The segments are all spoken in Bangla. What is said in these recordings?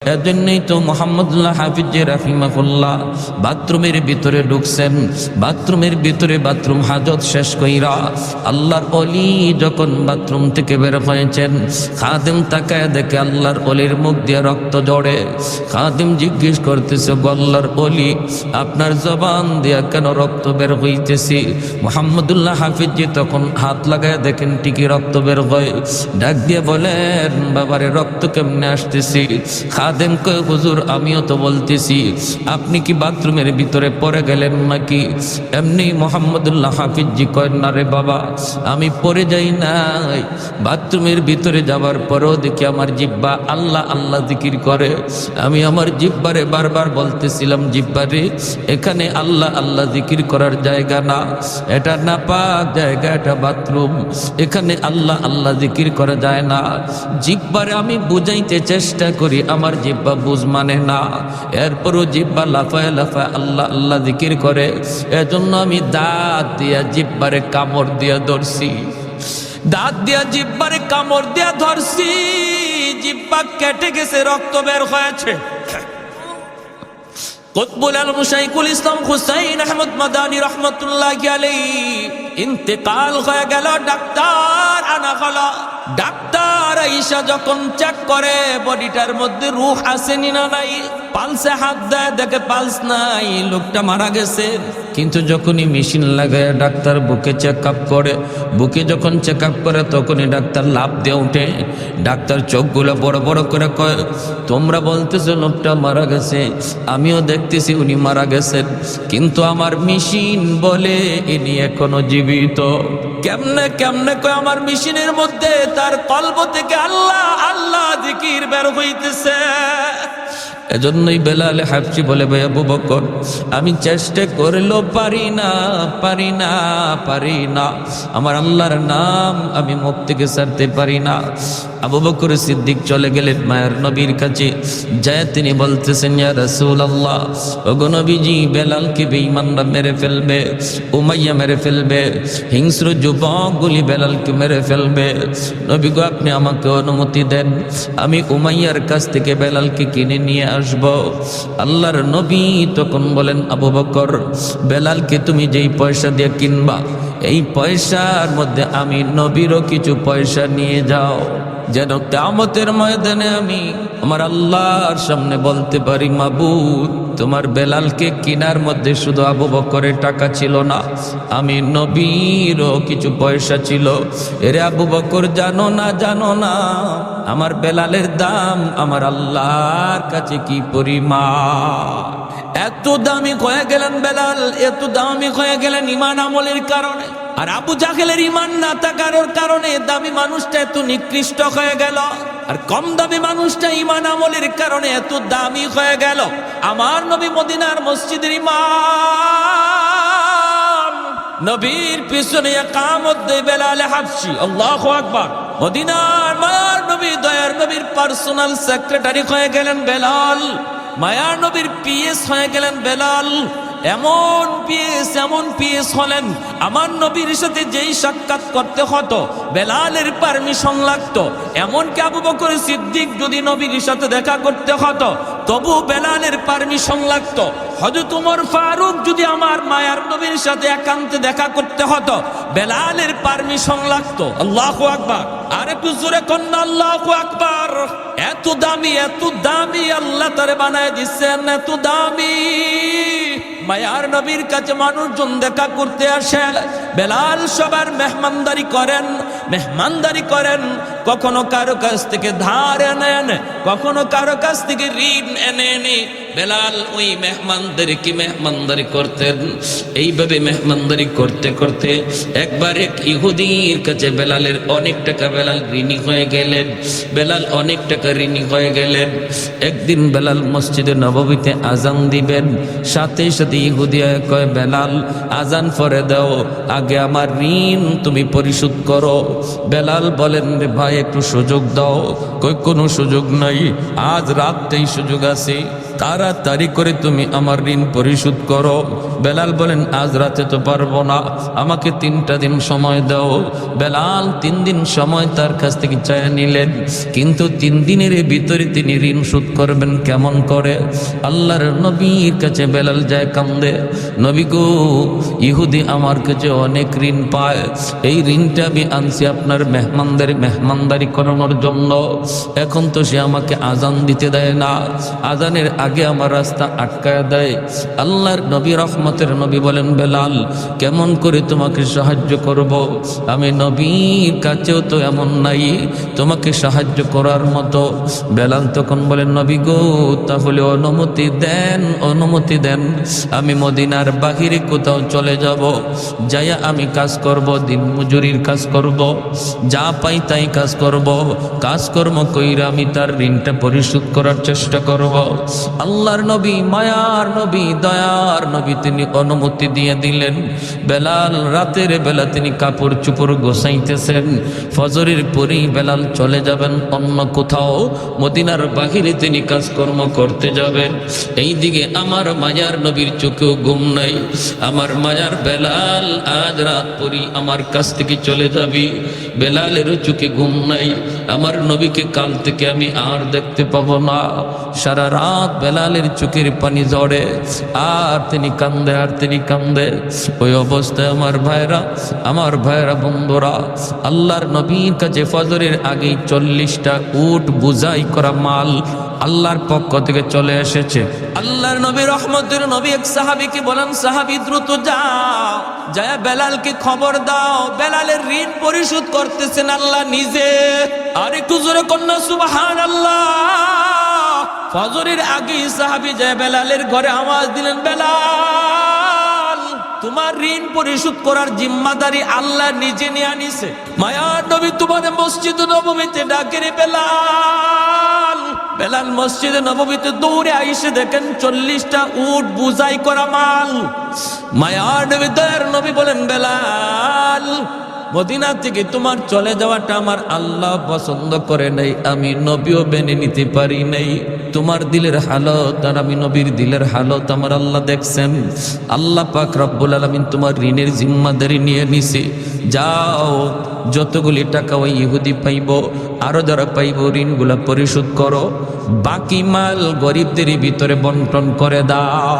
এজন্যই তো মুহাম্মদুল্লাহ হাফিজ রাহিমাহুল্লাহ বাথরুমের ভিতরে ঢুকছেন, বাথরুমের ভিতরে বাথরুম হাজত শেষ কইরা আল্লাহর ওলি যখন বাথরুম থেকে বের হয়েছেন, খাদেম তাকায় দেখে আল্লাহর ওলির মুখ দিয়ে রক্ত ঝরে। খাদেম জিজ্ঞেস করতেছে, আল্লাহর ওলি আপনার জবান দিয়া কেন রক্ত বের হইতেছি? মুহাম্মদুল্লাহ হাফিজ তখন হাত লাগায় দেখেন ঠিকই রক্ত বের হয়। ডাক দিয়ে বলেন, বাবারে রক্ত কেমনে আসতেছি? খাদেম কয়, হুজুর আমিও তো বলতেছি, আপনি কি বাথরুমের ভিতরে পড়ে গেলেন নাকি? এমনি মুহাম্মদুল্লাহ হাফিজ কয়, না রে বাবা, আমি পড়ে যাই নাই। বাথরুমের ভিতরে যাবার পরেও দেখি আমার জিহ্বা আল্লাহ আল্লাহ জিকির করে। আমি আমার জিহ্বারে বারবার বলতেছিলাম, জিহ্বারে এখানে আল্লাহ আল্লাহ জিকির করার জায়গা না, এটা নাপাক জায়গা, এটা বাথরুম, এখানে আল্লাহ আল্লাহ জিকির করা যায় না। জিহ্বারে আমি বুঝাইতে চেষ্টা করি, আমার জিহ্বা বুঝ মানে না। এরপরও জিহ্বা লাফায় লাফায় আল্লাহ আল্লাহ জিকির করে। এজন্য আমি দাঁত দিয়া জিহ্বারে কামড় দিয়া ধরছি, দাঁত দিয়া জিহ্বারে কামড় দিয়া ধরছি। জিহ্বা কেটে গেছে, রক্ত বের হয়েছে। কুতবুল আলম শাইখুল ইসলাম হুসাইন আহমদ মাদানী রহমতুল্লাহি আলাইহি ইন্তেকাল হয়ে গেল। ডাক্তার আনা হলো। ডাক্তার আইসা যখন চেক করে বডিটার মধ্যে রূহ আসেনি না নাই, পালসে হাত দেয়, দেখে পালস নাই, লোকটা মারা গেছে। কিন্তু যখনই মেশিন লাগায় ডাক্তার বুকে চেক আপ করে, বুকে যখন চেক আপ করে তখনই ডাক্তার লাফ দিয়ে উঠে। ডাক্তার চোখগুলো বড় বড় করে কয়, তোমরা বলতেছো লোকটা মারা গেছে, আমিও দেখতেছি উনি মারা গেছেন, কিন্তু আমার মেশিন বলে ইনি এখনো জীবিত। কেমনে কেমনে কয়, আমার মেশিনের মধ্যে তার কলব থেকে আল্লাহ আল্লাহ জিকির বের হইতেছে। এজন্যই বেলাল হাফসি বলে, ভাই আবু বকর আমি চেষ্টা করলেও পারি না, পারি না, পারি না, আমার আল্লাহর নাম আমি মুখ থেকে ছাড়তে পারি না। আবু বকর সিদ্দিক চলে গেলেন মায়ের নবীর কাছে। যায় তিনি বলতেছেন, ইয়া রাসূলুল্লাহ, ওগো নবীজি, বেলালকে বেঈমানরা মেরে ফেলবে, উমাইয়া মেরে ফেলবে, হিংস্র যুবকগুলি বেলালকে মেরে ফেলবে। নবী গো, আপনি আমাকে অনুমতি দেন, আমি উমাইয়ার কাছ থেকে বেলালকে কিনে নিয়ে আসব। আল্লাহর নবী তখন বলেন, আবু বকর, বেলালকে তুমি যেই পয়সা দিয়ে কিনবা, এই পয়সার মধ্যে আমি নবীরও কিছু পয়সা নিয়ে যাও, যেন কিয়ামতের ময়দানে আমি আমার আল্লাহর সামনে বলতে পারি, মাবুদ তোমার বেলালকে কিনার মধ্যে শুধু আবু বকরের টাকা ছিল না, আমি নবীরও কিছু পয়সা ছিল। এরে আবু বকর, জানো না, জানো না আমার বেলালের দাম আমার আল্লাহর কাছে কি পরিমাণ। এত দামি হয়ে গেলেন বেলাল, এত দামি হয়ে গেলেন ঈমান আমলের কারণে। আর আবু জাহেলের ঈমান না থাকার কারণে দামি মানুষটা এত নিকৃষ্ট হয়ে গেল, আর কম দামি মানুষটা ঈমান আমলের কারণে এত দামি হয়ে গেল। আমার নবী মদিনার মসজিদের ইমাম, নবীর পিছনে ইকামত দেয় বেলাল হাবশি। আল্লাহু আকবার। মদিনার মায়ার নবী, দয়ার নবীর পার্সোনাল সেক্রেটারি হয়ে গেলেন বেলাল, মায়ার নবীর পিএস হয়ে গেলেন বেলাল। এমন পিএস হলেন, আমার নবীর সাথে যেই সাক্ষাৎ করতে হতো বেলালের পারমিশন লাগতো। এমনকি আবু বকর সিদ্দিক যদি নবীর সাথে দেখা করতে হতো তবু বেলালের পারমিশন লাগতো। হযরত ওমর ফারুক যদি আমার মায়ার নবীর সাথে একান্তে দেখা করতে হতো বেলালের পারমিশন লাগতো। আল্লাহু আকবার। আর একটু জোরে কন্না আল্লাহু আকবার। এত দামি, এত দামি আল্লাহ তারে বানায় দিচ্ছেন, এত দামি। মায়ার নবীর কাছে মানুষজন দেখা করতে আসে, বেলাল সবার মেহমানদারি করেন, মেহমানদারি করেন। কখনো কারো কাছ থেকে ধার নেন, কখনো কারো কাছ থেকে ঋণ এনে বেলাল ওই মেহমানদেরকে মেহমানদারি করতেন। এইভাবে মেহমানদারি করতে করতে একবার এক ইহুদির কাছে বেলালের অনেক টাকা, বেলাল ঋণী হয়ে গেলেন, বেলাল অনেক টাকা ঋণী হয়ে গেলেন। একদিন বেলাল মসজিদে নববীতে আজান দিবেন, সাথে সাথে ইহুদি কয়, বেলাল আজান পরে দাও, আগে আমার ঋণ তুমি পরিশোধ করো। বেলাল বলেন, রে ভাই একটু সুযোগ দাও। কই কোনো সুযোগ নাই, আজ রাতটাই সুযোগ আছে, তারা তাড়াতাড়ি করে তুমি আমার ঋণ পরিশোধ করো। বেলাল বলেন আজ রাতে তো পারবো না, আমাকে 3টা দিন সময় দাও। বেলাল 3 দিন সময় তার কাছ থেকে চাইয়া নিলেন, কিন্তু 3 দিনের ভিতরে তিনি ঋণ শোধ করবেন কেমন করে? আল্লাহর নবীর কাছে বেলাল যায় কান্দে, নবী গো, ইহুদি আমার কাছে অনেক ঋণ পায়, এই ঋণটা আমি আনছি আপনার মেহমানদারি করানোর জন্য। এখন তো সে আমাকে আজান দিতে দেয় না, আজানের আগে আমার রাস্তা আটকায় দেয়। আল্লাহর নবী রহমতের নবী বলেন বেলাল কেমন করে তোমাকে সাহায্য করব? আমি নবীর কাছেও তো এমন নাই তোমাকে সাহায্য করার মতো। বেলাল তখন বলেন নবী গো, তাহলে অনুমতি দেন, আমি মদিনার বাহিরে কোথাও চলে যাব, যাইয়া আমি কাজ করব, দিন মজুরির কাজ করব, যা পাই তাই কাজ করব, কাজকর্ম কইরা আমি তার ঋণটা পরিশোধ করার চেষ্টা করব। আল্লাহর নবী, মায়ার নবী, দয়ার নবী তিনি অনুমতি দিয়ে দিলেন। বেলাল রাতের বেলা তিনি কাপড় চোপড় গোছাইতেছেন, ফজরের পরেই বেলাল চলে যাবেন অন্য কোথাও, মদিনার বাহিরে তিনি কাজকর্ম করতে যাবেন। এইদিকে আমার মায়ার নবীর চোখেও ঘুম নাই। আমার মায়ার বেলাল আজ রাত পরই আমার কাছ থেকে চলে যাবি, বেলালেরও চোখে ঘুম নাই। আমার নবীকে কাল থেকে আমি আর দেখতে পাবো না। সারা রাত বেলালের চোখের পানি ঝরে, আর তিনি কান্দে। ওই অবস্থায় আমার ভাইরা বন্ধুরা, আল্লাহর নবীর কাছে ফজরের আগেই 40টা উট বুঝাই করা মাল আল্লাহর পক্ষ থেকে চলে এসেছে। আল্লাহর নবী রহমতের নবী এক সাহাবীকে বলেন, সাহাবী দ্রুত যাও, যায় বেলালকে খবর দাও, বেলালের ঋণ পরিশোধ করতেছেন আল্লাহ নিজে। আর একটু জোরে কন্যা সুবহানাল্লাহ। ফজরের আগে সাহাবী যায় বেলালের ঘরে আওয়াজ দিলেন, বেলাল তোমার ঋণ পরিশোধ করার জিম্মাদারি আল্লাহ নিজে নিয়ে আনিছে। মায়ার নবী তোমার মসজিদ নববীতে ডাকে রে বেলাল। বেলাল মসজিদে নববীতে দৌড়ে আইসে দেখেন 40টা উট বুঝাই করা মাল। মায়ার নবী, দয়ার নবী বলেন, বেলাল মদিনা থেকে তোমার চলে যাওয়াটা আমার আল্লাহ পছন্দ করে নাই, আমি নবীও মেনে নিতে পারি নাই। তোমার দিলের হালত আর আমি নবীর দিলের হালত আমার আল্লাহ দেখছেন। আল্লাহ পাক রব্বুল আলামিন তোমার ঋণের জিম্মাদারি নিয়ে নিছে। যাও, যতগুলি টাকা ওই ইহুদি পাইব, আরো যারা পাইব, ঋণগুলা পরিশোধ করো, বাকি মাল গরিবদের ভিতরে বন্টন করে দাও।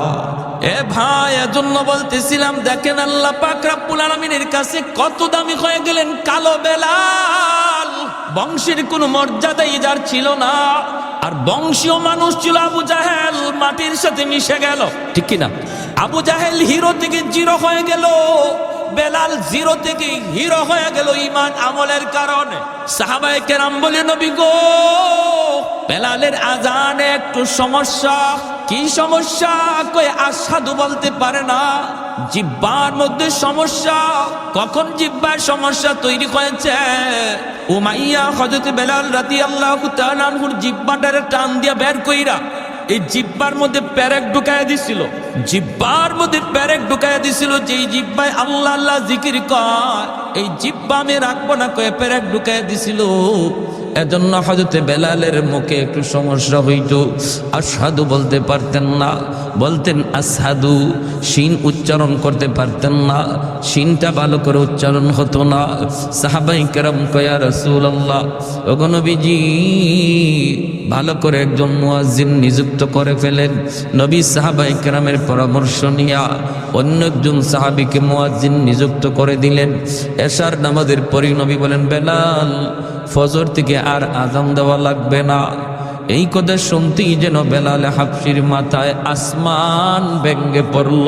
এ ভাই, এজন্য বলতেছিলাম, দেখেন আল্লাহ পাক রব্বুল আলামিনের কাছে কত দামি হয়ে গেলেন কালো বেলাল। বংশের কোনো মর্যাদাই যার ছিল না, আর বংশীয় মানুষ ছিল আবু জাহেল, মাটির সাথে মিশে গেল, ঠিক কিনা? আবু জাহেল হিরো থেকে জিরো হয়ে গেল, বেলাল জিরো থেকে হিরো হয়ে গেল ঈমান আমলের কারণে। সাহাবায়ে কেরাম বলে, নবী গো, বেলালের আজানে একটু সমস্যা। কি সমস্যা? কই আশহাদু বলতে পারে না, জিহ্বার মধ্যে সমস্যা। কখন জিহ্বার সমস্যা তৈরি হয়েছে? উমাইয়া হযরত বেলাল রাদিয়াল্লাহু তাআলা আনহুর জিহ্বাটারে টান দিয়া বের কইরা এই জিহ্বার মধ্যে পেরেক ঢুকায়া দিছিল, জিহ্বার মধ্যে পেরেক ঢুকায়া দিছিল। যেই জিহ্বায় আল্লাহ আল্লাহ জিকির কয়, এই জিহ্বা আমি রাখবো না কয়ে পেরেক ঢুকায়া দিছিল। এজন্য হযরত বেলালের মুখে একটু সমস্যা হইত, আশহাদু বলতে পারতেন না, বলতেন আসহাদু, শিন উচ্চারণ করতে পারতেন না, শিনটা ভালো করে উচ্চারণ হতো না। সাহাবায়ে কেরাম কয়, ইয়া রাসূলুল্লাহ, ওগো নবীজি, ভালো করে একজন মুয়াজ্জিন নিযুক্ত করে ফেলেন। নবী সাহাবায়ে কেরামের পরামর্শ নিয়া অন্য একজন সাহাবীকে মুয়াজ্জিন নিযুক্ত করে দিলেন। এশার নামাজের পরই নবী বলেন, বেলাল ফজর থেকে আর আযান দেওয়া লাগবে না। এই কথা শুনতেই যেন বেলাল হাবশির মাথায় আসমান ভেঙে পড়ল।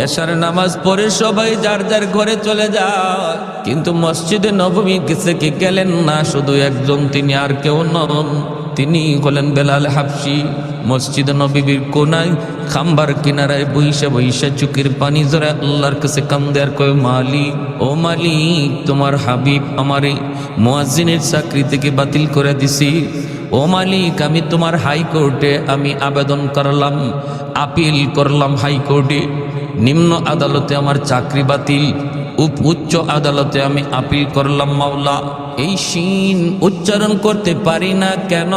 এশার নামাজ পড়ে সবাই যার যার ঘরে চলে যায়, কিন্তু মসজিদে নববী থেকে গেলেন না শুধু একজন, তিনি আর কেউ নন, তিনি হলেন বেলাল হাবশি। মসজিদ নববীর কোনায় খাম্বার কিনারায় বইসা বইসা চোখের পানি জড়ে আল্লাহর কাছে কান্দে আর কয়, মালিক, ও মালিক, তোমার হাবিব আমারে মুয়াজ্জিনের চাকরি থেকে বাতিল করে দিছি। ও মালিক, আমি তোমার হাইকোর্টে আমি আবেদন করলাম, আপিল করলাম হাইকোর্টে, নিম্ন আদালতে আমার চাকরি বাতিল। উচ্চ আদালতে আমি আপিল করলাম, মাওলা এই শিন উচ্চারণ করতে পারি না কেন?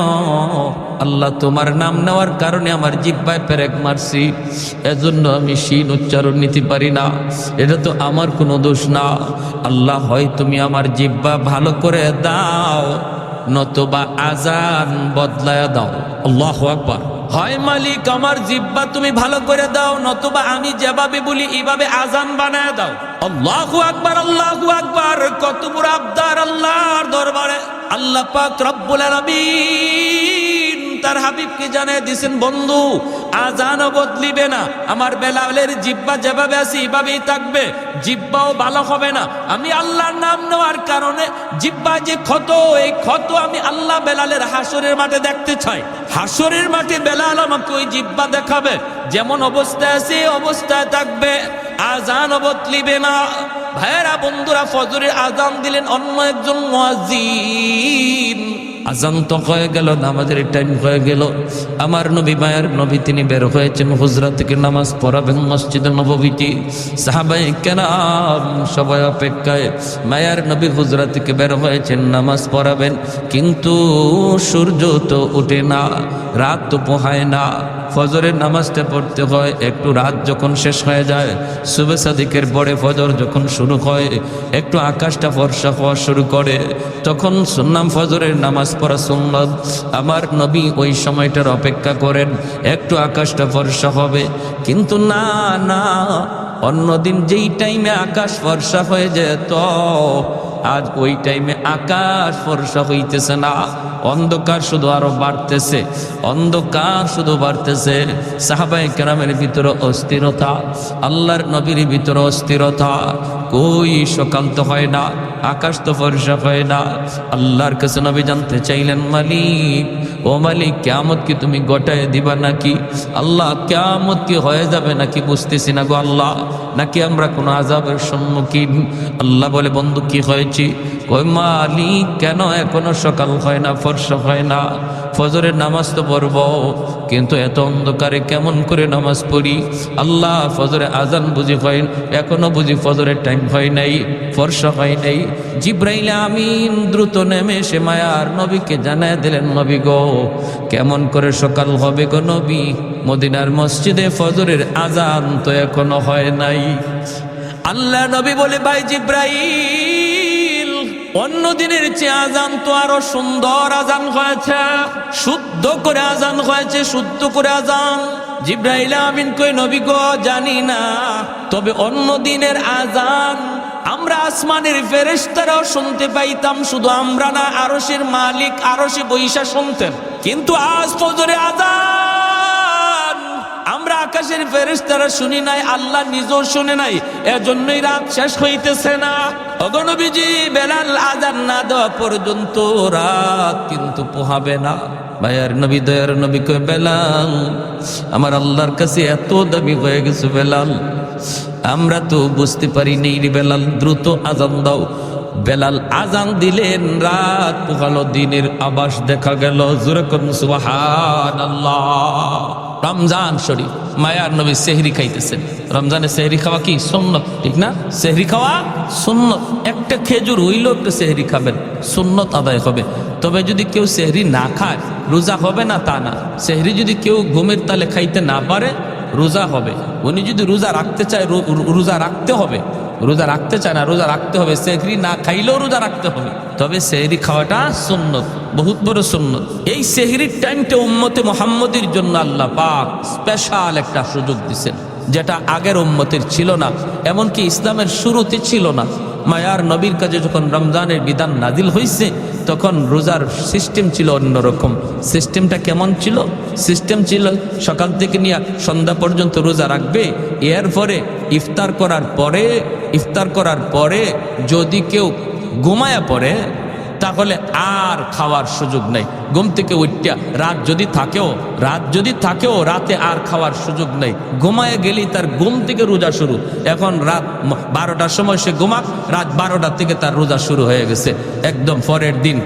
আল্লাহ তোমার নাম নেওয়ার কারণে আমার জিহ্বায় পেরেক মারছি, এজন্য আমি শিন উচ্চারণ নিতে পারি না। এটা তো আমার কোনো দোষ না। আল্লাহ হয় তুমি আমার জিহ্বা ভালো করে দাও, নতুবা আজান বদলায়া দাও। আল্লাহু আকবার। হয় মালিক আমার জিহ্বা তুমি ভালো করে দাও, নতুবা আমি যেভাবে বলি এইভাবে আজান বানায় দাও। আল্লাহু আকবার, আল্লাহু আকবার। কত বড় আবদার আল্লাহর দরবারে। আল্লাহ পাক রব্বুল আলামিন তার হাবিবকে জানিয়ে দিয়েছেন, বন্ধু আজানও বদলিবে না, আমার বেলালের জিহ্বা যেভাবে আছে এইভাবেই থাকবে, জিহ্বাও ভালো হবে না। আমি আল্লাহর নাম নেওয়ার কারণে জিহ্বা যে ক্ষত, এই ক্ষত আমি আল্লাহ বেলালের হাসরের মাঠে দেখতে চাই। হাসরের মাঠে বেলাল আমাকে ওই জিহ্বা দেখাবে, যেমন অবস্থায় আছে অবস্থায় থাকবে, আজানও বদলিবে না। ভাইয়েরা বন্ধুরা, ফজরের আজান দিলেন অন্য একজন মুয়াজ্জিন। আজান তো হয়ে গেল, নামাজের টাইম হয়ে গেল। আমার নবী মায়ের নবী তিনি বের হয়েছেন হুজরা থেকে নামাজ পড়াবেন মসজিদে নববীতে। সাহাবায়ে কেরাম সবাই অপেক্ষায়, মায়ের নবী হুজরা থেকে বের হয়েছেন নামাজ পড়াবেন, কিন্তু সূর্য তো ওঠে না, রাত তো পোহায় না। ফজরের নামাজটা পড়তে হয়, একটু রাত যখন শেষ হয়ে যায়, সুবহ সাদিকের পরে ফজর যখন শুরু হয়, একটু আকাশটা ফর্সা হওয়া শুরু করে, তখন সুন্নাম ফজরের নামাজ পড়া সুন্নাত। আমার নবী ওই সময়টার অপেক্ষা করেন, একটু আকাশটা ফর্সা হবে। কিন্তু না না, অন্যদিন যেই টাইমে আকাশ ফর্সা হয়ে যেত, আজ ওই টাইমে আকাশ ফর্সা হইতেছে না, অন্ধকার শুধু আরো বাড়তেছে, অন্ধকার শুধু বাড়তেছে। সাহাবায়ে কেরামের ভিতরে অস্থিরতা, আল্লাহর নবীর ভিতরে অস্থিরতা। কই সকাল তো হয় না, আকাশ তো ফর্সা হয় না। আল্লাহর কাছে নবী জানতে চাইলেন, মালিক ও মালিক, কিয়ামত কি তুমি গোটায় দিবা নাকি? আল্লাহ কিয়ামত কি হয়ে যাবে নাকি বুঝতেছি না গো আল্লাহ, নাকি আমরা কোনো আযাবের সম্মুখীন? আল্লাহ বলে, বন্ধু কি হয়েছে? কই মালিক কেন এখনো সকাল হয় না, ফর্সা হয় না? ফজরের নামাজ তো পড়ব, কিন্তু এত অন্ধকারে কেমন করে নামাজ পড়ি? আল্লাহ ফজরে আজান বুঝি হয়, এখনো বুঝি ফজরের টাইম হয় নাই, ফর্সা হয় নাই। জিব্রাইল আমিন দ্রুত নেমে এসে মায়ার নবীকে জানায় দিলেন, নবী গো কেমন করে সকাল হবে গো নবী? মদিনার মসজিদে ফজরের আজান তো এখনো হয় নাই। আল্লাহ নবী বলে, ভাই জিব্রাইল, অন্য দিনের চেয়ে আজান তো আরো সুন্দর আজান হয়েছে, শুদ্ধ করে আজান হয়েছে, শুদ্ধ করে আজান। জিব্রাইল আমিন কই, নবী গো জানি না, তবে অন্য দিনের আজান আমরা আসমানের ফেরেশতারাও শুনতে পাইতাম, শুধু আমরা না, আরশের মালিক আরশে বৈশা শুনতেন। কিন্তু আজ ফজরে আজান আমরা আকাশের ফেরেশতারা শুনি নাই, আল্লাহ নিজেও শুনে নাই, এজন্যই রাত শেষ হইতেছে না। ওগো নবীজি, বেলাল আজান না দেওয়া পর্যন্ত রাত কিন্তু পোহাবে না। ভাইয়ার নবী দয়ার নবী কই, বেলাল আমার আল্লাহর কাছে এত দাবি হয়ে গেছে বেলাল, আমরা তো বুঝতে পারি নেই রে বেলাল, দ্রুত আজান দাও। বেলাল আজান দিলেন, রাত পোহালো, দিনের আভাস দেখা গেল। জোরে করুন সুবহানাল্লাহ। রমজান শরীফ, মায়ার নবী সেহরি খাইতেছেন। রমজানে সেহরি খাওয়া কি সুন্নত, ঠিক না? সেহরি খাওয়া সুন্নত। একটা খেজুর হইলেও একটা সেহরি খাবেন, সুন্নত আদায় হবে। তবে যদি কেউ সেহরি না খায় রোজা হবে না তা না। সেহরি যদি কেউ ঘুমের তালে খাইতে না পারে রোজা হবে। উনি যদি রোজা রাখতে চায় রোজা রাখতে হবে, রোজা রাখতে চায় না রোজা রাখতে হবে। সেহরি না খাইলেও রোজা রাখতে হবে, তবে সেহরি খাওয়াটা সুন্নত, বহুত বড় সুন্নত। এই সেহরির টাইমটা উম্মতে মুহাম্মদীর জন্য আল্লাহ পাক স্পেশাল একটা সুযোগ দিয়েছেন, যেটা আগের উম্মতের ছিল না, এমনকি ইসলামের শুরুতে ছিল না। মায়ার নবীর কাছে যখন রমজানের বিধান নাজিল হয়েছে, তখন রোজার সিস্টেম ছিল অন্যরকম। সিস্টেমটা কেমন ছিল? সিস্টেম ছিল সকাল থেকে নিয়ে সন্ধ্যা পর্যন্ত রোজা রাখবে, এরপরে ইফতার করার পরে যদি কেউ ঘুমায়া পড়ে তাহলে আর খাওয়ার সুযোগ নেই। ঘুম থেকে উঠা রাত যদি থাকেও রাতে আর খাওয়ার সুযোগ নেই। ঘুমায় গেলেই তার ঘুম থেকে রোজা শুরু। এখন রাত 12টার সময় সে ঘুমাক, রাত 12টা থেকে তার রোজা শুরু হয়ে গেছে। একদম পরের দিন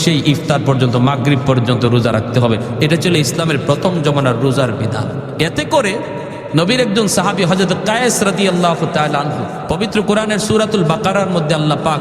সেই ইফতার পর্যন্ত, মাগরিব পর্যন্ত রোজা রাখতে হবে। এটা ছিল ইসলামের প্রথম জমানার রোজার বিধান। এতে করে নবীর একজন সাহাবী হযরত কায়েস রাদিয়াল্লাহু তাআলা আনহু, পবিত্র কোরআনের সূরাতুল বাকারার মধ্যে আল্লাহ পাক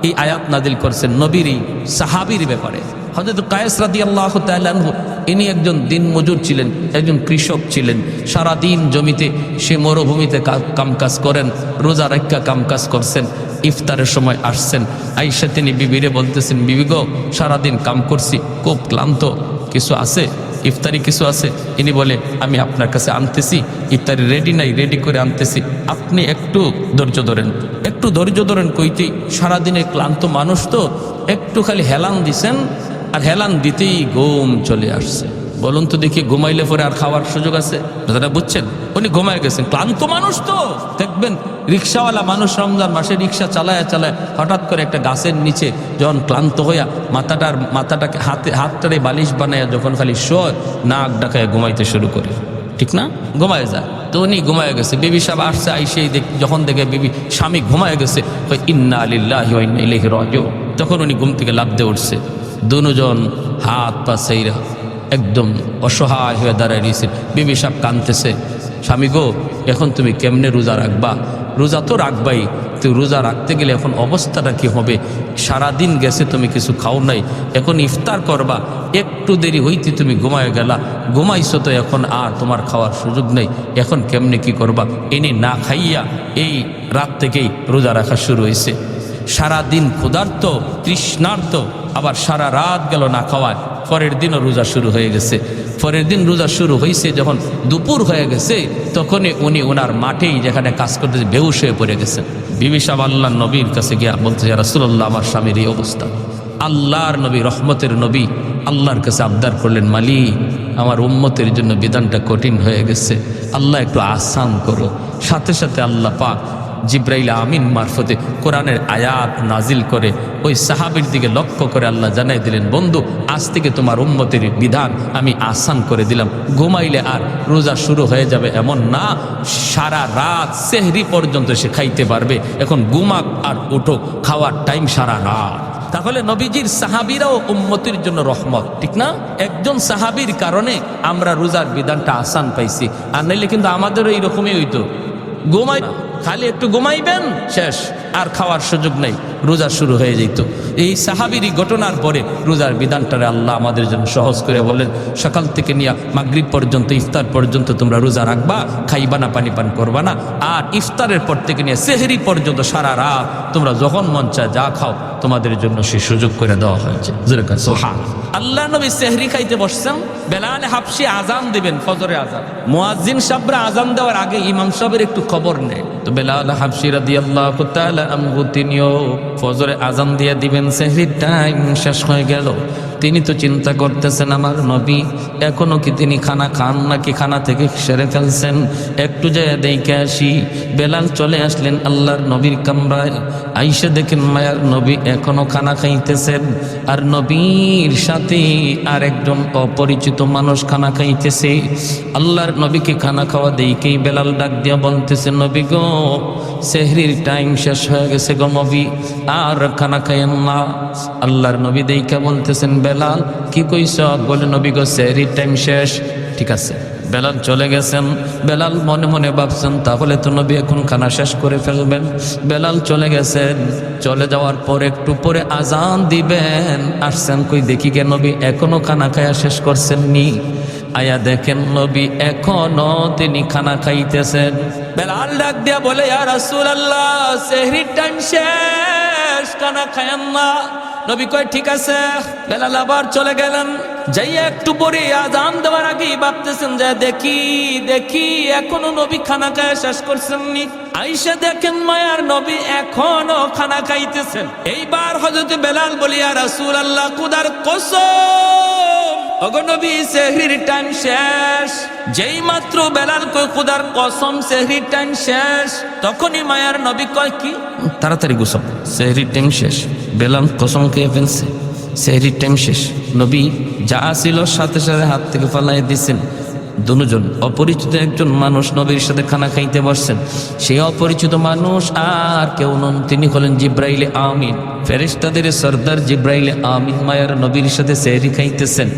এই আয়াত নাজিল করেছেন নবীরই সাহাবীর ব্যাপারে। হযরত কায়েস রাদিয়াল্লাহু তাআলা আনহু ইনি একজন দিনমজুর ছিলেন, একজন কৃষক ছিলেন। সারা দিন জমিতে সে মরুভূমিতে কামকাজ করেন, রোজা রাখা কামকাজ করছেন। ইফতারের সময় আসছেন, আয়েশা তিনি বিবিরে বলতেছেন, বিবি গো সারাদিন কাম করছি, খুব ক্লান্ত, কিছু আছে ইফতারি কিছু আছে? ইনি বলে আমি আপনার কাছে আনতেছি, ইফতারি রেডি নাই, রেডি করে আনতেছি, আপনি একটু ধৈর্য ধরেন, একটু ধৈর্য ধরেন। কইতেই সারাদিনের ক্লান্ত মানুষ তো একটু খালি হেলান দিছেন, আর হেলান দিতেই ঘুম চলে আসছে। বলুন তো দেখি, ঘুমাইলে পরে আর খাওয়ার সুযোগ আছে? দাদা বুঝছেন, উনি ঘুমায় গেছেন, ক্লান্ত মানুষ তো। দেখবেন রিক্সাওয়ালা মানুষ রমজান মাসে রিক্সা চালায় চালায় হঠাৎ করে একটা গাছের নিচে যখন ক্লান্ত হইয়া মাথাটাকে হাতটারে বালিশ বানায় যখন খালি শোয়, নাক ডাকায় ঘুমাইতে শুরু করে, ঠিক না? ঘুমায় যায়। তো উনি ঘুমায় গেছে, বিবি সাহেব আসছে, আইসেই যখন দেখে বিবি স্বামী ঘুমায় গেছে, ইন্না লিল্লাহি ওয়া ইন্না ইলাইহি রাজিউন, তখন উনি ঘুম থেকে লাফ দিয়ে উঠছে। দুজন হাত পা সেইরা একদম অসহায় হয়ে দাঁড়ায় রয়েছে। বিবি সাহেব কাঁদতেছে, স্বামী গো এখন তুমি কেমনে রোজা রাখবা? রোজা তো রাখবাই, তো রোজা রাখতে গেলে এখন অবস্থাটা কি হবে? সারাদিন গেছে তুমি কিছু খাও নাই, এখন ইফতার করবা, একটু দেরি হইতে তুমি ঘুমায় গেলা, ঘুমাইছো তো এখন আর তোমার খাওয়ার সুযোগ নেই, এখন কেমনে কি করবা? এনে না খাইয়া এই রাত থেকেই রোজা রাখা শুরু হয়েছে। সারাদিন ক্ষুধার্ত তৃষ্ণার্ত, আবার সারা রাত গেল না খাওয়ায়। পরের দিনও রোজা শুরু হয়ে গেছে। পরের দিন রোজা শুরু হয়েছে, যখন দুপুর হয়ে গেছে তখনই উনি ওনার মাঠেই যেখানে কাজ করতেছে বেহুশ হয়ে পড়ে গেছেন। বিবি সাহেব আল্লাহর নবীর কাছে গিয়া বলতে, ইয়া রাসূলুল্লাহ আমার স্বামীর এই অবস্থা। আল্লাহর নবী, রহমতের নবী আল্লাহর কাছে আবদার করলেন, মালিক আমার উম্মতের জন্য বিধানটা কঠিন হয়ে গেছে, আল্লাহ একটু আসান করো। সাথে সাথে আল্লাহ পাক জিব্রাইল আমিন মারফতে কোরআনের আয়াত নাজিল করে ওই সাহাবীর দিকে লক্ষ্য করে আল্লাহ জানাই দিলেন, বন্ধু আজ থেকে তোমার উম্মতের বিধান আমি আসান করে দিলাম। ঘুমাইলে আর রোজা শুরু হয়ে যাবে এমন না, সারা রাত সেহরি পর্যন্ত সে খাইতে পারবে। এখন ঘুমাক আর উঠো, খাওয়ার টাইম সারা রাত। তাহলে নবীজির সাহাবীরাও উম্মতির জন্য রহমত, ঠিক না? একজন সাহাবীর কারণে আমরা রোজার বিধানটা আসান পাইছি, আর নাইলে কিন্তু আমাদেরও এইরকমই হইতো। ঘুমাই খালি একটু ঘুমাইবেন, শেষ, আর খাওয়ার সুযোগ নেই, রোজা শুরু হয়ে যেত। এই সাহাবীর ঘটনার পরে রোজার বিধানটারে আল্লাহ আমাদের জন্য সহজ করে বলেন, সকাল থেকে নিয়ে মাগরিব পর্যন্ত ইফতার পর্যন্ত তোমরা রোজা রাখবা, খাইবা না, পানি পান করবা না। আর ইফতারের পর থেকে নিয়ে সেহরি পর্যন্ত সারা রাত তোমরা যখন মন চায় যা খাও, তোমাদের জন্য সে সুযোগ করে দেওয়া হয়েছে। আল্লাহ নবী সেহরি খাইতে বসছেন, বেলাল হাবশি আজান দিবেন, ফজরে আজান। মুয়াজ্জিন সাহেবরা আজান দেওয়ার আগে ইমাম সাহেবের একটু খবর নেয়। তো বেলাল হাবশি রাদিয়াল্লাহু তাআলা আনহু তিনিও ফজরে আজান দিয়ে দিবেন, সেহরির টাইম শেষ হয়ে গেল। তিনি তো চিন্তা করতেছেন আমার নবী এখনো কি তিনি খানা খান নাকি খানা থেকে সেরে ফেলছেন, একটু যায় দেখে আসি। বেলাল চলে আসলেন আল্লাহর নবীর কামরায়, আইসা দেখেন মায়ার নবী এখনো খানা খাইতেছেন, আর নবীর সাথে আর একজন অপরিচিত মানুষ খানা খাইতেছে। আল্লাহর নবীকে খানা খাওয়া দেখেই বেলাল ডাক দিয়া বলতেছে, নবী গো সেহরির টাইম শেষ হয়ে গেছে গো নবী, আর খানা খাইয়েন না। আল্লাহর নবী দেখে বলতেছেন, বেলাল কি কইছ? বলে, নবী গো সেহরির টাইম শেষ। ঠিক আছে। বেলাল চলে গেছেন। বেলাল মনে মনে ভাবছেন তাহলে তো নবী এখন খানা শেষ করে ফেলবেন। বেলাল চলে গেছেন, চলে যাওয়ার পর একটু পরে আজান দিবেন, আসছেন কই দেখি গে নবী এখনো খানা খায়া শেষ করছেন নি। আয়া দেখেন নবী এখনো তিনি খানা খাইতেছেন। বেলাল ডাক দিয়া বলে, ইয়া রাসূলুল্লাহ সেহরির টাইম শেষ, খানা খায়েন না। নবী কয় ঠিক আছে। বেলাল আবার চলে গেলেন, যাইয়া একটু পরে আজান দেওয়ার আগেই ভাবতেছেন যে দেখি দেখি এখনো নবী খানা খায় শেষ করছেন নি। আয়েশা দেখেন মায়ার নবী এখনো খানা খাইতেছেন। এইবার হযরত বেলাল বলি, ইয়া রাসূলুল্লাহ খোদার কসম ওগো নবী সেহরির টাইম শেষ। যেই মাত্র বেলাল কয় খোদার কসম সেহরির টাইম শেষ, তখনই মায়ার নবী কয় কি তাড়াতাড়ি গোসল, সেহরির টাইম শেষ। বেলাল কসম খেয়ে ফেলছে, সেহরির টাইম শেষ। নবী যা ছিল সাথে সাথে হাত থেকে ফালাই দিছেন। দুজন অপরিচিত একজন মানুষ নবীর সাথে খানা খাইতে বসছেন। সেই অপরিচিত মানুষ আর কেউ নন, তিনি হলেন জিব্রাইল আমিন, ফেরেশতাদের সর্দার জিব্রাইল আমিন মায়ার নবীর সাথে সেহরি খাইতেছেন।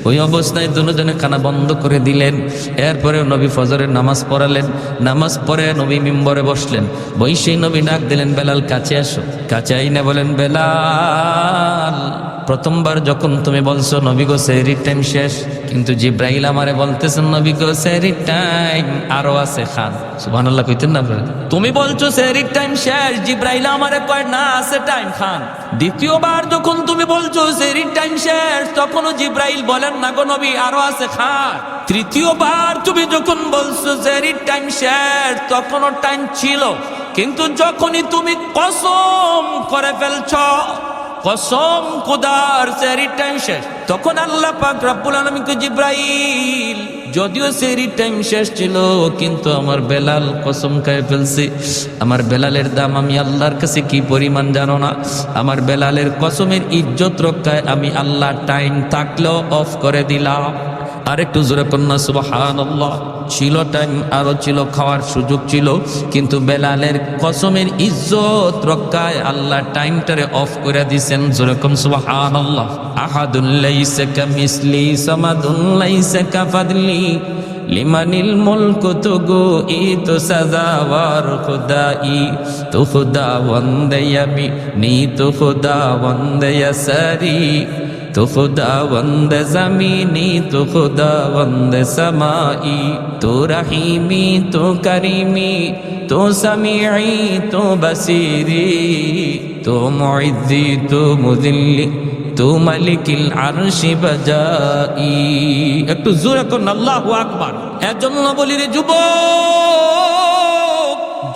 ওই অবস্থায় দুজনে খানা বন্ধ করে দিলেন। এরপরে নবী ফজরের নামাজ পড়ালেন, নামাজ পড়ে নবী মিম্বরে বসলেন। বৈশী নবী ডাক দিলেন, বেলাল কাছে আসো। কাছে আইনা বলেন, বেলাল, প্রথমবার যখন তুমি বলছো নবী গো সেহরির টাইম শেষ, কিন্তু জিব্রাইল আমারে বলতেছেন নবী গো সেহরির টাইম আরো আছে, খান। সুবহানাল্লাহ কইতেন না? তুমি বলছো সেহরির টাইম শেষ, জিব্রাইল আমারে কয় না আছে টাইম, খান। দ্বিতীয়বার যখন তুমি বলছো সেহরির টাইম শেষ, তখনও জিব্রাইল বলেন না গো নবী আরো আছে, খান। তৃতীয়বার তুমি যখন বলছো সেহরির টাইম শেষ, তখনও টাইম ছিল, কিন্তু যখনই তুমি কসম করে ফেলছ, কসম খোদার সেহরির টাইম শেষ, তখন আল্লাহ পাক রব্বুল আলামিন কে জিব্রাইল, যদিও সেহরির টাইম শেষ ছিল, কিন্তু আমার বেলাল কসম খায় ফেলছে। আমার বেলালের দাম আমি আল্লাহর কাছে কি পরিমাণ জানো না? আমার বেলালের কসমের ইজ্জত রক্ষায় আমি আল্লাহ টাইম থাকলেও অফ করে দিলাম। আরেকটু জোরে কন্যা সুবহানাল্লাহ। ছিল টাইম, আরো ছিল, খাওয়ার সুযোগ ছিল, কিন্তু বেলালের কসমের ইজ্জত রক্ষায় আল্লাহ টাইমটারে অফ করে দিয়েছেন। জোরে কোন সুবহানাল্লাহ। আহাদুন লাইসা কামিসলি সামাদুন লাইসা কাফাদলি লিমানিল মুলকু তুগু ই তো সাজাওয়ার খুদাই তো খুদা ওয়ান্দায়াবি নি তো খুদা ওয়ান্দায়াসারি تو خدا وند زمینی تو خدا وند سمائی تو رحیمی تو کریمی تو سمیعی تو بصیری تو معزی تو مذلی تو ملک العرش بجائی একটু জোরে করুন আল্লাহু আকবার। এজন্য বলি রে যুবক,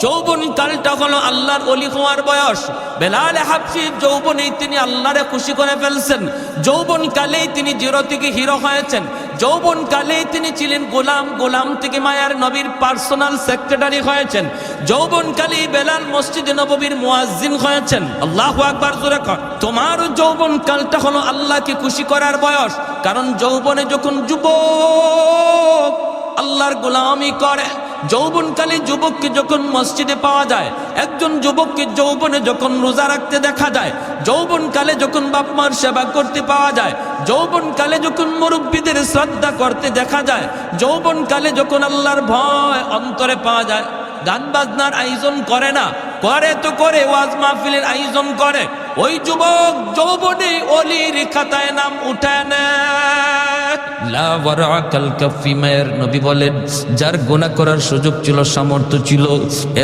যৌবন কালটা হলো আল্লাহর ওলি হওয়ার বয়স। বেলাল হাবশী যৌবনেই তিনি আল্লাহরে খুশি করে ফেলছেন। যৌবন কালেই তিনি জিরো থেকে হিরো হয়েছেন। যৌবন কালেই তিনি ছিলেন গোলাম, গোলাম থেকে মায়ার নবীর পার্সোনাল সেক্রেটারি হয়েছেন। যৌবন কালেই বেলাল মসজিদে নববীর মুয়াজ্জিন হয়েছেন। আল্লাহু আকবার জোরে কর। তোমার যৌবন কালটা হলো আল্লাহকে খুশি করার বয়স। কারণ যৌবনে যখন যুবক আল্লাহর গোলামি করে, যৌবনকালে যুবককে যখন মসজিদে পাওয়া যায়, একজন যুবককে যৌবনে যখন রোজা রাখতে দেখা যায়, যৌবনকালে যখন বাপ মার সেবা করতে পাওয়া যায়, যৌবনকালে যখন মুরব্বীদের শ্রদ্ধা করতে দেখা যায়, যৌবনকালে যখন আল্লাহর ভয় অন্তরে পাওয়া যায়, গান বাজনার আয়োজন করে না, করে তো করে ওয়াজ মাহফিলের আয়োজন করে, ওই যুবক যৌবনে ওলির খাতায় নাম উঠায় নেয়। লা ওয়ারাকাল কাফি, মায়ের নবী বলেন, যার গুনাহ করার সুযোগ ছিল, সামর্থ্য ছিল,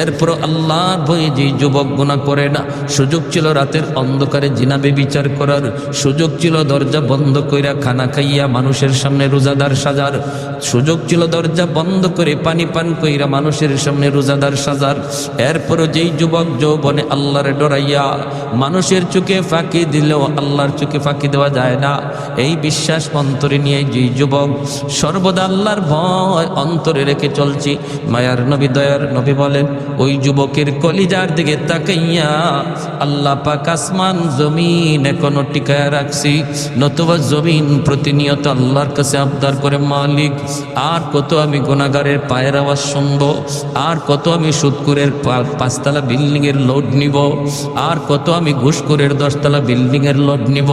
এরপর আল্লাহর ভয়ে যে যুবক গুনাহ করে না, সুযোগ ছিল রাতের অন্ধকারে জিনা ব্যভিচার করার, সুযোগ ছিল দরজা বন্ধ কইরা খানা খাইয়া মানুষের সামনে রোজাদার সাজার, সুযোগ ছিল দরজা বন্ধ করে পানি পান কইরা মানুষের সামনে রোজাদার সাজার, এরপরও যেই যুবক যৌবনে আল্লাহরে ডরাইয়া মানুষের চোখে ফাঁকি দিলেও আল্লাহর চোখে ফাঁকি দেওয়া যায় না, এই বিশ্বাস অন্তরে নিয়ে যেই যুবক সর্বদা আল্লাহর ভয় অন্তরে রেখে চলছি, মায়ার নবী দয়ার নবী বলেন, ওই যুবকের কলিজার দিকে তাকাইয়া আল্লাহ পাক আসমান জমিন এখনো টিকায়া রাখছি, নতুবা জমিন প্রতিনিয়ত আল্লাহর কাছে আবদার করে, মালিক আর কত আমি গুনাহগারের পায়ের আওয়াজ শুনবো, আর কত আমি সুদখোরের পাঁচতলা বিল্ডিং এর লোড নিব, আর কত আমি ঘুষখোরের 10তলা বিল্ডিং এর লোড নিব।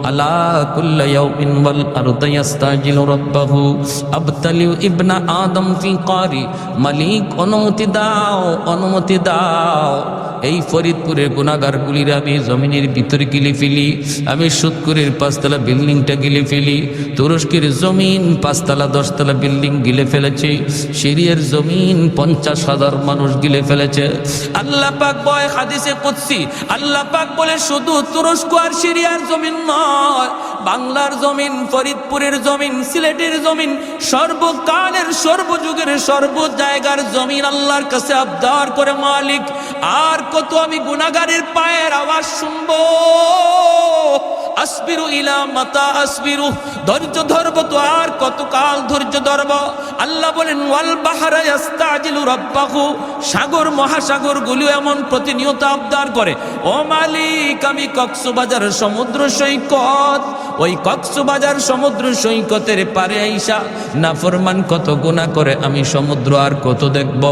আলা কুল্লা ইয়াউমিন ওয়াল আরদু ইস্তাজিলু রাব্বাহু আবতালিউ ইবনা আদম ফি কারি, মালিক অনুমতি দাও, অনুমতি দাও, এই ফরিদপুরের গুনাহগারগুলির আমি জমিনের ভিতরে গিলে ফেলি, আমি সুদখোরের 5তলা বিল্ডিংটা গিলে ফেলি, তুরস্কের জমিন 5তলা 10তলা বিল্ডিং গিলে ফেলেছে, সিরিয়ার জমিন 50,000 মানুষ গিলে ফেলেছে। আল্লাহ পাক বলে হাদিসে কুদসি, আল্লাহ পাক বলে শুধু তুরস্ক আর সিরিয়ার জমিন নয়, বাংলার জমিন, ফরিদপুরের জমিন, সিলেটের জমিন, সর্বকালের সর্বযুগের সর্ব জায়গার জমিন আল্লাহর কাছে আবদার করে, মালিক আর কত আমি গুনাহগারের পায়ের আওয়াজ শুনবো, আসবিরু ইলা মাতা আসবিরু, ধৈর্য ধরব তো আর কতকাল ধৈর্য ধরব। আল্লাহ বলেন, ওয়াল বাহরা ইস্তাজিলু রাব্বাহু, সাগর মহাসাগর গুলো এমন প্রতিনিয়ত আবদার করে, ও মালিক আমি কক্সবাজার সমুদ্র সৈকত, ওই কক্সবাজার সমুদ্র সৈকতের পারে আইসা নাফরমান কত গুনাহ করে আমি সমুদ্র আর কত দেখব,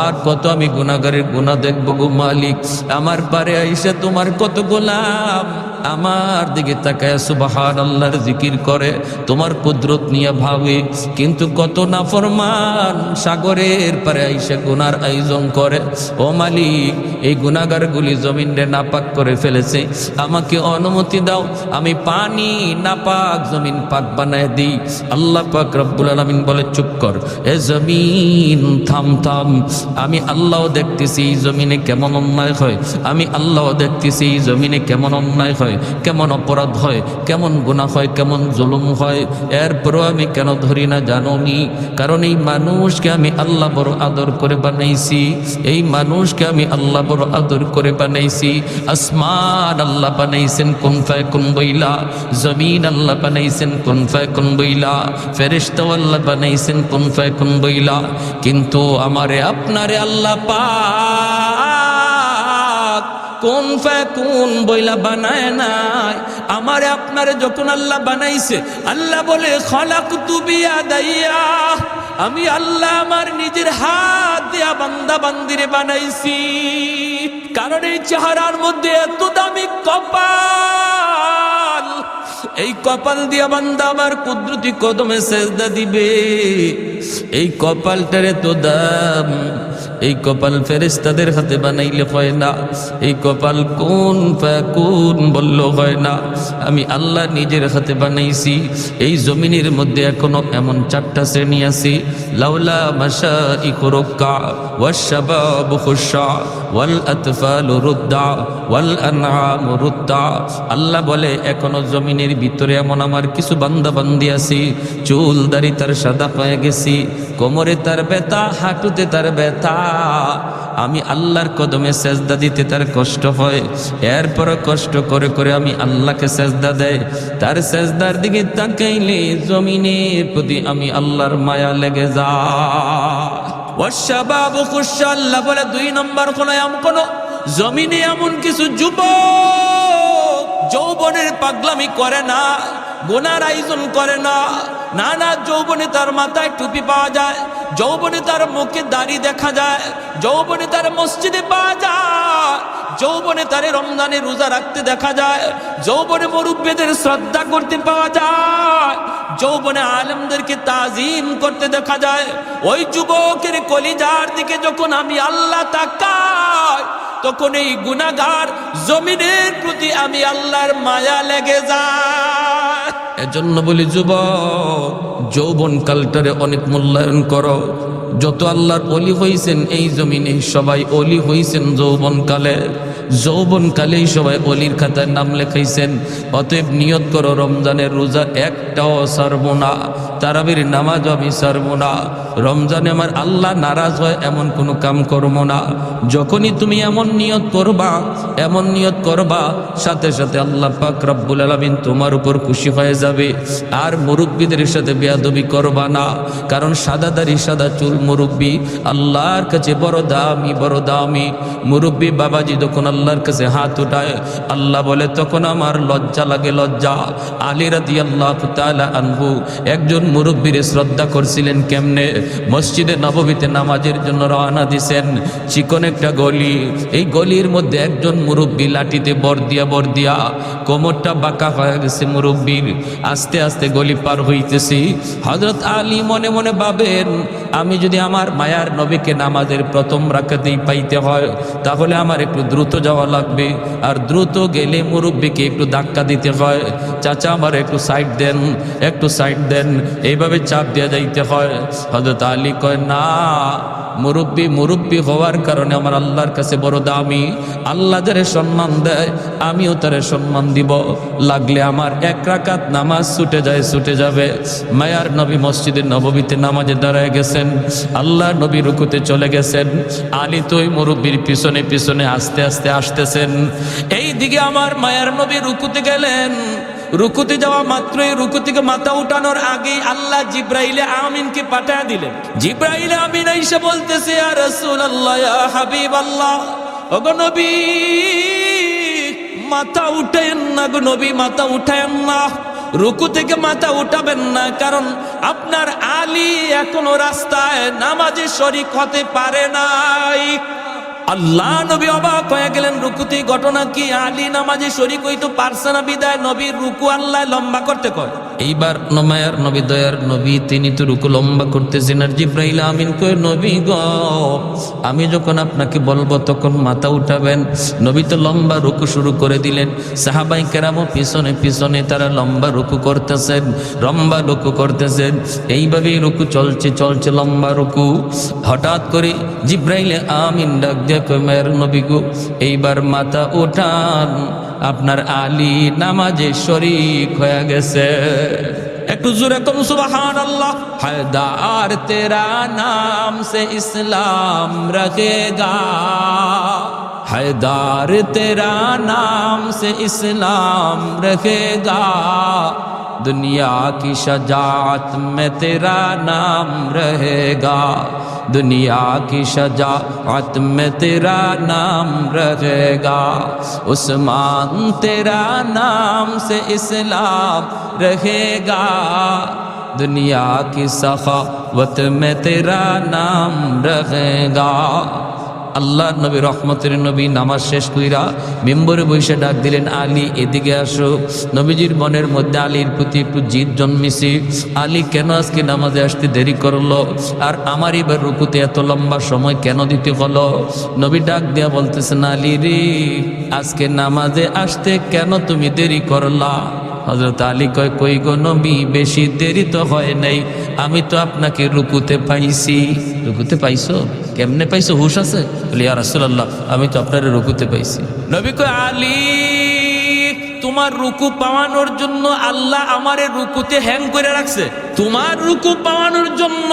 আর কত আমি গুনাহগারের গুনাহ দেখব গো মালিক। আমার পারে আইসা তোমার কত গোলাম আমার দিকে তাকায় সুবহানাল্লাহর জিকির করে, তোমার কুদরত নিয়ে ভাবে, কিন্তু কত নাফরমান সাগরের পারে আইসা গুনার আয়োজন করে। ও মালিক, এই গুনাহগারগুলি জমিনে নাপাক করে ফেলেছে, আমাকে অনুমতি দাও আমি পানি নাপাক জমিন পাক বানায় দিই। আল্লাহ পাক রব্বুল আলামিন বলে চুপ কর, এ জমিন থাম থাম, আমি আল্লাহ দেখতেছি এই জমিনে কেমন অন্যায় হয়, আমি আল্লাহ দেখতেছি এই জমিনে কেমন অন্যায় হয়, কেমন অপরাধ হয়, কেমন গুনাহ হয়, কেমন জুলুম হয়। এরপরও আমি কেন ধরি না জানো নি? কারণ এই মানুষকে আমি আল্লাহ বড় আদর করে বানাইছি, এই মানুষকে আমি আল্লাহ বড় আদর করে বানাইছি। আসমান আল্লাহ বানাইছেন কুন ফায়াকুন বইলা, জমিন আল্লাহ বানাইছেন কুন ফায়াকুন বইলা, ফেরেশতা আল্লাহ বানাইছেন কুন ফায়াকুন বইলা, কিন্তু আমারে আপনারে আল্লাহ পাক কোন ফায়াকুন বইলা বানায় নাই। আমারে আপনারে যখন আল্লাহ বানাইছে, আল্লাহ বলে খালাকতু বিয়াদাইয়া, আমি আল্লাহ আমার নিজের হাত দিয়া বান্দা বান্দিরে বানাইছি। কারণ এই চেহারার মধ্যে এত দামি কপাল, এই কপাল দিয়া বান্দা আমার কুদরতি কদমে সেজদা দিবে। এই কপালটার এত দাম, এই কপাল ফেরেশতাদের হাতে বানাইলে হয় না, এই কপাল কোন ফায়াকুন বললো হয় না, আমি আল্লাহ নিজের হাতে বানাইছি। এই জমিনের মধ্যে এখনো এমন 4টা শ্রেণী আছে, লাউলা মাশাইখু রুক্কা ওয়াশ-শাবাবু খুশা ওয়াল আতফালু রুদ্দা ওয়াল আনআমু রুদ্দা। আল্লাহ বলে এখনো জমিনের ভিতরে এমন আমার কিছু বান্দা বান্দি আছে, চুল দাড়ি তার সাদা হয়ে গেছি, কোমরে তার ব্যথা, হাঁটুতে তার ব্যথা, আমি আল্লাহর কদমে সেজদা দিতে তার কষ্ট হয়, এরপর কষ্ট করে করে আমি আল্লাহকে সেজদা দেয়। তার সেজদার দিকে তাকাইলে জমিনের প্রতি আমি আল্লাহর মায়া লেগে যায়। ওয়াশ-শাবাবু খুশা, আল্লাহ বলে 2 নম্বর কোন জমিনে এমন কিছু যুবক যৌবনের পাগলামি করে না, গুনার আয়োজন করে না, নানা যৌবনে তার মাথায় টুপি পাওয়া যায়, যৌবনে তার মুখে দাড়ি দেখা যায়, যৌবনে তার মসজিদে পাওয়া যায়, যৌবনে তার রমজানে রোজা রাখতে দেখা যায়, যৌবনে মুরব্বিদের শ্রদ্ধা করতে পাওয়া যায়, যৌবনে আলেমদেরকে তাজিম করতে দেখা যায়। ওই যুবকের কলিজার দিকে যখন আমি আল্লাহ তাকাই, তখন এই গুনাহগার জমিনের প্রতি আমি আল্লাহর মায়া লেগে যায়। এজন্য বলি যুবক, যৌবন কালটারে অনেক মূল্যায়ন করো। যত আল্লাহর ওলি হইছেন এই জমিনে সবাই ওলি হইছেন যৌবনকালে, যৌবনকালেই সবাই অলির খাতায় নাম লেখাইছেন। অতএব নিয়ত করো রমজানের রোজা একটাও ছাড়ব না, তারাবির নামাজ আমি ছাড়ব না, রমজানে আমার আল্লাহ নারাজ হয় এমন কোনো কাম করব না। যখনই তুমি এমন নিয়ত করবা, এমন নিয়ত করবা, সাথে সাথে আল্লাহ পাক রব্বুল আলামিন তোমার উপর খুশি হয়ে যাবে। আর মুরব্বীদের সাথে বেয়াদবি করবা না, কারণ সাদা দাড়ি সাদা চুল মুরব্বী আল্লাহর কাছে বড় দামি, বড় দামি। মুরব্বী বাবাজি যখন আল্লাহর কাছে হাত উঠায়, আল্লাহ বলে তখন আমার লজ্জা লাগে, লজ্জা। আলী রাদিয়াল্লাহু তাআলা আনহু একজন মুরব্বীর শ্রদ্ধা করছিলেন কেমনে? মসজিদে নববীতে নামাজের জন্য রওনা দিছেন, চিকন একটা গলি, এই গলির মধ্যে একজন মুরব্বী লাঠিতে বর দিয়া কোমরটা বাঁকা হয়ে গেছে মুরব্বীর। আস্তে আস্তে গলি পার হইতেছি, হযরত আলী মনে মনে ভাবেন, আমি যদি আমার মায়ার নবীকে নামাজের প্রথম রাকাতেই পাইতে হয়, তাহলে আমার একটু দ্রুত যাওয়া লাগবে, আর দ্রুত গেলে মুরব্বীকে একটু ধাক্কা দিতে হয়, চাচা আমার একটু সাইড দেন, একটু সাইড দেন, এইভাবে চাপ দিয়ে যাইতে হয়। হযরত আলী কয়, না, মুরব্বী হওয়ার কারণে আমার আল্লাহর কাছে বড় দামি, আল্লাহ যারে সম্মান দেয় আমিও তারে সম্মান দিব, লাগলে আমার 1 রাকাত নামাজ ছুটে যাবে। মায়ার নবী মসজিদের নববীতে নামাজে দাঁড়ায় গেছেন, আল্লাহর নবী রুকুতে চলে গেছেন, আলী তো ওই মুরব্বীর পিছনে পিছনে আস্তে আস্তে আসতেছেন। এই দিকে আমার মায়ার নবী রুকুতে গেলেন, রুকুতে যাওয়া মাত্রই রুকু থেকে মাথা উঠানোর আগেই আল্লাহ জিব্রাইলে আমিনকে পাঠিয়ে দিলেন। জিব্রাইলে আমিন এসে বলতেছে, ইয়া রাসূলুল্লাহ, ইয়া হাবিবাল্লাহ, ওগো নবী মাথা উঠায়েন না, গো নবী মাথা উঠায়েন না, রুকু থেকে মাথা উঠাবেন না, কারণ আপনার আলী এখনো রাস্তায় নামাজে শরীক হতে পারে নাই। আল্লাহ নবী অবাক হয়ে গেলেন, রুকুতে ঘটনা কি? আলী নামাজে শরীক হইতো পারছে না বিদায় নবীর রুকু আল্লাহ লম্বা করতে কয়। এইবার মায়ার নবী, দয়ার নবী, তিনি তো রুকু লম্বা করতেছেন, আর জিব্রাইল আমিন কয়, নবী গো, আমি যখন আপনাকে বলবো তখন মাথা উঠাবেন। নবী তো লম্বা রুকু শুরু করে দিলেন। সাহাবাই কেরামও পিছনে পিছনে তারা লম্বা রুকু করতেছেন, লম্বা রুকু করতেছেন। এইভাবেই রুকু চলছে চলছে, লম্বা রুকু। হঠাৎ করে জিব্রাইল আমিন ডাক দিয়ে কয়, মায়ের নবী গো, এইবার মাথা উঠান, আপনার আলী নামাজে শরীক হয়ে গেছে। একটু জোরে কোন সুবহানাল্লাহ। হায়দার তেরা নাম সে ইসলাম রখেগা, हैदार तेरा नाम से इस्लाम रखेगा, दुनिया की शजाअत में तेरा नाम रहेगा, दुनिया की शजाअत में तेरा नाम रहेगा, उस्मान तेरा नाम से इस्लाम रहेगा, दुनिया की सखावत में तेरा नाम रहेगा। আল্লাহ নবী রহমতের নবী নামাজ শেষ কইরা মিম্বরে বসে ডাক দিলেন, আলী এদিকে আসো। নবীজির মনের মধ্যে আলীর প্রতি একটু জিদ জন্মেছে। আলী কেন আজকে নামাজে আসতে দেরি করলো, আর আমার এবার রুকুতে এত লম্বা সময় কেন দিতে হলো? নবী ডাক দিয়া বলতেছেন, আলী রে, আজকে নামাজে আসতে কেন তুমি দেরি করলা? হযরত আলী কয়, কই গো নবী, বেশি দেরি তো হয় নাই, আমি তো আপনাকে রুকুতে পাইছি। রুকুতে পাইছো? কেমনে পাইছো, হুশ আছে? বলি, ইয়া রাসূলুল্লাহ, আমি তো আপনার রুকুতে পাইছি। নবী কয়, আলী, তোমার রুকু পাওয়ানোর জন্য আল্লাহ আমারে রুকুতে হ্যাং করে রাখছে। তোমার রুকু পাওয়ানোর জন্য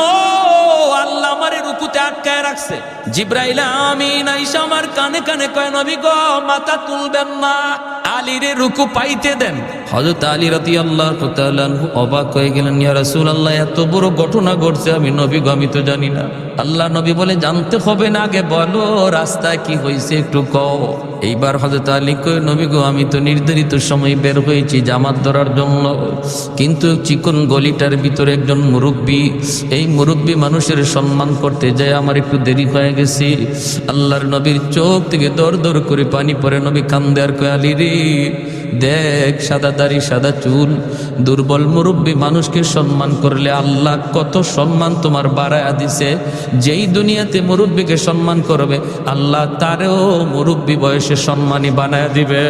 আল্লাহ আমারে রুকুতে আটকায় রাখছে। জিব্রাইল আমিন আইসা আমার কানে কানে কয়, নবী গো, মাথা তুলবেন না, আলীরে রুকু পাইতে দেন। হযরত আলী রাদিয়াল্লাহু তাআলা আনহু অবাক হয়ে গেলেন, ইয়া রাসূলুল্লাহ, এত বড় ঘটনা ঘটছে, আমি নবী গো, আমি তো জানি না। আল্লাহ নবী বলে, জানতে হবে না, আগে বলো রাস্তায় কি হয়েছে একটু কও। এইবার হযরত আলী কয়, নবী গো, আমি তো নির্ধারিত সময় বের হয়েছি জামাত ধরার জন্য, কিন্তু চিকন গলিটার ভিতরে একজন মুরব্বী, এই মুরব্বী মানুষের সম্মান করতে যায় আমার একটু দেরি হয়ে গেছে। আল্লাহর নবীর চোখ থেকে দর দর করে পানি পড়ে। নবী কান্দে আর কয়, আলী রে, দেখ, সাদা দাড়ি সাদা চুল, দুর্বল মুরব্বী মানুষকে সম্মান করলে আল্লাহ কত সম্মান তোমার বাড়ায়া দিছে। যেই দুনিয়াতে মুরব্বীকে সম্মান করবে, আল্লাহ তারেও মুরব্বী বয়সে সম্মানী বানায়া দিবে।